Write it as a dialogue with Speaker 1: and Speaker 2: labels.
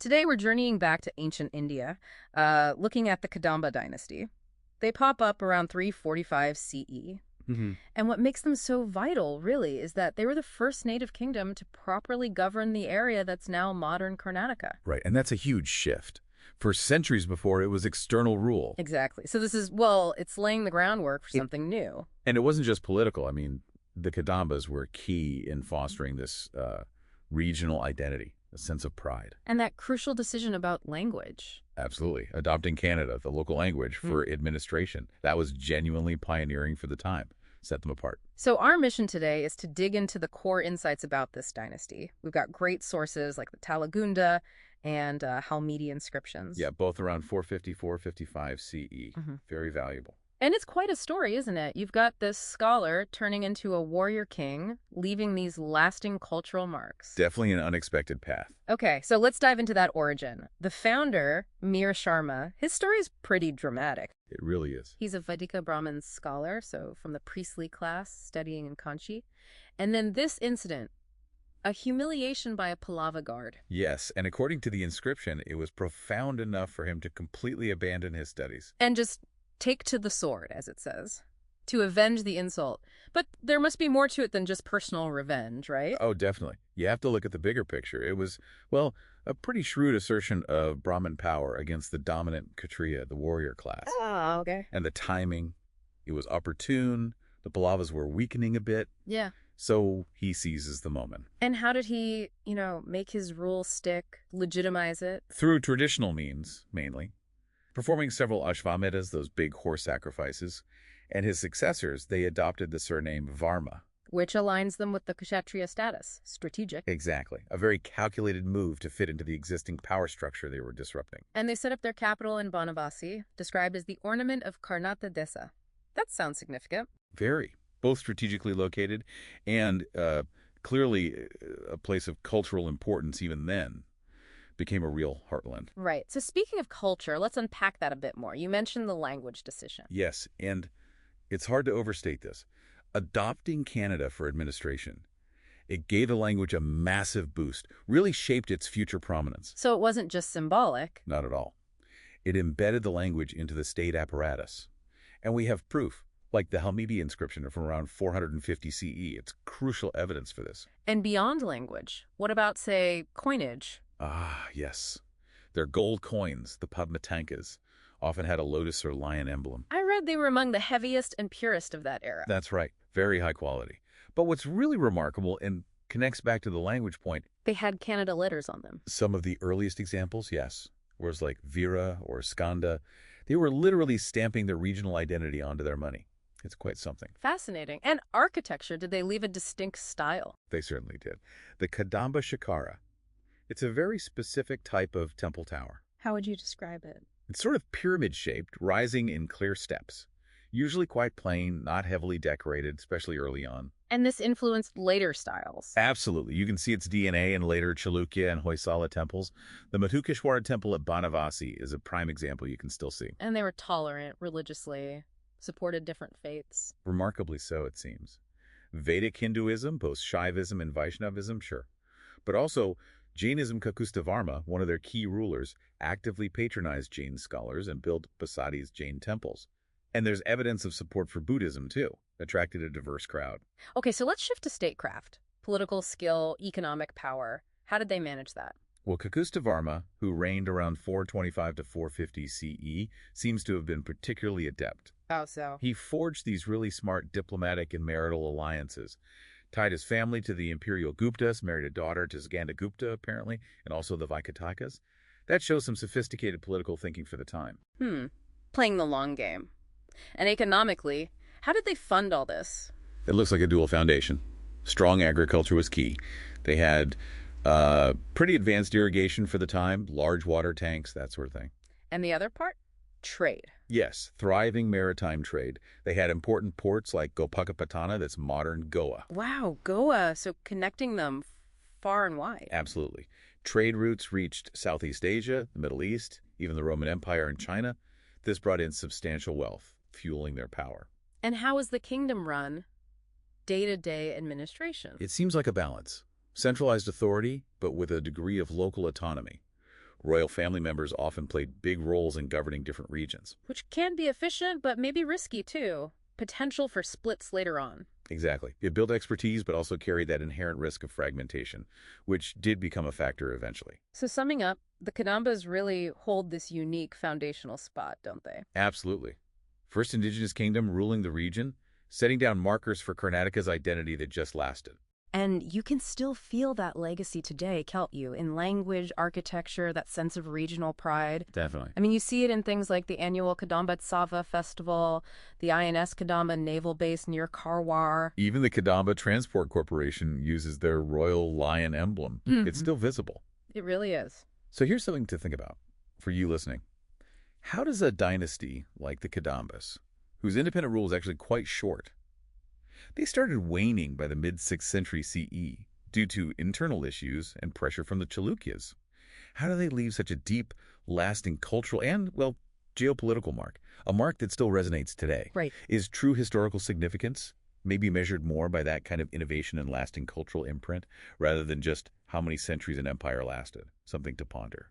Speaker 1: Today we're journeying back to ancient India, looking at the Kadamba Dynasty. They pop up around 345 CE.
Speaker 2: Hmm.
Speaker 1: And what makes them so vital, really, is that they were the first native kingdom to properly govern the area that's now modern Karnataka.
Speaker 2: Right, and that's a huge shift. For centuries before, it was external rule.
Speaker 1: Exactly. So this is, well, it's laying the groundwork for
Speaker 2: It-
Speaker 1: something new.
Speaker 2: And it wasn't just political. I mean, the Kadambas were key in fostering this regional identity, a sense of pride.
Speaker 1: And that crucial decision about language.
Speaker 2: Absolutely. Adopting Kannada, the local language, for administration. That was genuinely pioneering for the time. Set them apart.
Speaker 1: So our mission today is to dig into the core insights about this dynasty. We've got great sources like the Talagunda and Halmidi inscriptions.
Speaker 2: Yeah, both around 450, 455 CE.
Speaker 1: Mhm.
Speaker 2: Very valuable.
Speaker 1: And it's quite a story, isn't it? You've got this scholar turning into a warrior king, leaving these lasting cultural marks.
Speaker 2: Definitely an unexpected path.
Speaker 1: Okay, so let's dive into that origin. The founder, Mayurasharma, his story is pretty dramatic.
Speaker 2: It really is.
Speaker 1: He's a Vedika Brahmin scholar, so from the priestly class, studying in Kanchi. And then this incident, a humiliation by a Pallava guard.
Speaker 2: Yes, and according to the inscription, it was profound enough for him to completely abandon his studies.
Speaker 1: And just take to the sword, as it says, to avenge the insult. But there must be more to it than just personal revenge, right?
Speaker 2: Oh, definitely. You have to look at the bigger picture. It was, well, a pretty shrewd assertion of Brahmin power against the dominant Kshatriya, the warrior class.
Speaker 1: Oh, okay.
Speaker 2: And the timing, it was opportune. The Pallavas were weakening a bit,
Speaker 1: Yeah.
Speaker 2: so he seizes the moment.
Speaker 1: And how did he, make his rule stick, legitimize it?
Speaker 2: Through traditional means, mainly. Performing several Ashvamedas, those big horse sacrifices, and his successors, they adopted the surname Varma.
Speaker 1: Which aligns them with the Kshatriya status. Strategic.
Speaker 2: Exactly. A very calculated move to fit into the existing power structure they were disrupting.
Speaker 1: And they set up their capital in Banavasi, described as the ornament of Karnataka Desa. That sounds significant.
Speaker 2: Very. Both strategically located and clearly a place of cultural importance even then. Became a real heartland.
Speaker 1: Right. So speaking of culture, let's unpack that a bit more. You mentioned the language decision.
Speaker 2: Yes, and it's hard to overstate this. Adopting Kannada for administration, it gave the language a massive boost, really shaped its future prominence.
Speaker 1: So it wasn't just symbolic.
Speaker 2: Not at all. It embedded the language into the state apparatus. And we have proof, like the Halmidi inscription from around 450 CE. It's crucial evidence for this.
Speaker 1: And beyond language, what about, say, coinage?
Speaker 2: Ah, yes. Their gold coins, the Padmatankas, often had a lotus or lion emblem.
Speaker 1: I read they were among the heaviest and purest of that era.
Speaker 2: That's right. Very high quality. But what's really remarkable and connects back to the language point,
Speaker 1: They had Kannada letters on them.
Speaker 2: some of the earliest examples, yes, words like Vira or Skanda, they were literally stamping their regional identity onto their money. It's quite something.
Speaker 1: Fascinating. And architecture, did they leave a distinct style?
Speaker 2: They certainly did. The Kadamba Shikara, it's a very specific type of temple tower.
Speaker 1: How would you describe it?
Speaker 2: It's sort of pyramid-shaped, rising in clear steps. Usually quite plain, not heavily decorated, especially early on.
Speaker 1: And this influenced later styles.
Speaker 2: Absolutely. You can see its DNA in later Chalukya and Hoysala temples. The Madhukeshwara temple at Banavasi is a prime example you can still see.
Speaker 1: And they were tolerant religiously, supported different faiths.
Speaker 2: Remarkably so, it seems. Vedic Hinduism, both Shaivism and Vaishnavism, sure. But also, Jainism Kakustavarma, one of their key rulers, actively patronized Jain scholars and built Basadi's Jain temples. And there's evidence of support for Buddhism, too, attracted a diverse crowd.
Speaker 1: Okay, so let's shift to statecraft. Political skill, economic power. How did they manage that?
Speaker 2: Well, Kakustavarma, who reigned around 425 to 450 CE, seems to have been particularly adept.
Speaker 1: How so?
Speaker 2: He forged these really smart diplomatic and marital alliances, tied his family to the imperial Guptas, married a daughter to Gupta, apparently, and also the Vaikatakas. That shows some sophisticated political thinking for the time.
Speaker 1: Playing the long game. And economically, how did they fund all this?
Speaker 2: It looks like a dual foundation. Strong agriculture was key. They had pretty advanced irrigation for the time, large water tanks, that sort of thing.
Speaker 1: And the other part? Trade.
Speaker 2: Yes, thriving maritime trade. They had important ports like Gopakapatana, that's modern Goa.
Speaker 1: Wow, Goa. So connecting them far and wide.
Speaker 2: Absolutely. Trade routes reached Southeast Asia, the Middle East, even the Roman Empire and China. This brought in substantial wealth, fueling their power.
Speaker 1: And how was the kingdom run? Day-to-day administration.
Speaker 2: It seems like a balance. Centralized authority, but with a degree of local autonomy. Royal family members often played big roles in governing different regions.
Speaker 1: Which can be efficient, but maybe risky too. Potential for splits later on.
Speaker 2: Exactly. It built expertise, but also carried that inherent risk of fragmentation, which did become a factor eventually.
Speaker 1: So summing up, the Kadambas really hold this unique foundational spot, don't they?
Speaker 2: Absolutely. First indigenous kingdom ruling the region, setting down markers for Karnataka's identity that just lasted.
Speaker 1: And you can still feel that legacy today, can't you? In language, architecture, that sense of regional pride.
Speaker 2: Definitely.
Speaker 1: I mean, you see it in things like the annual Kadamba Festival, the INS Kadamba Naval Base near Karwar.
Speaker 2: Even the Kadamba Transport Corporation uses their royal lion emblem. It's still visible.
Speaker 1: It really is.
Speaker 2: So here's something to think about for you listening. How does a dynasty like the Kadambas, whose independent rule is actually quite short, they started waning by the mid-6th century CE due to internal issues and pressure from the Chalukyas. How do they leave such a deep, lasting cultural and, well, geopolitical mark? A mark that still resonates today.
Speaker 1: Right.
Speaker 2: Is true historical significance maybe measured more by that kind of innovation and lasting cultural imprint rather than just how many centuries an empire lasted? Something to ponder.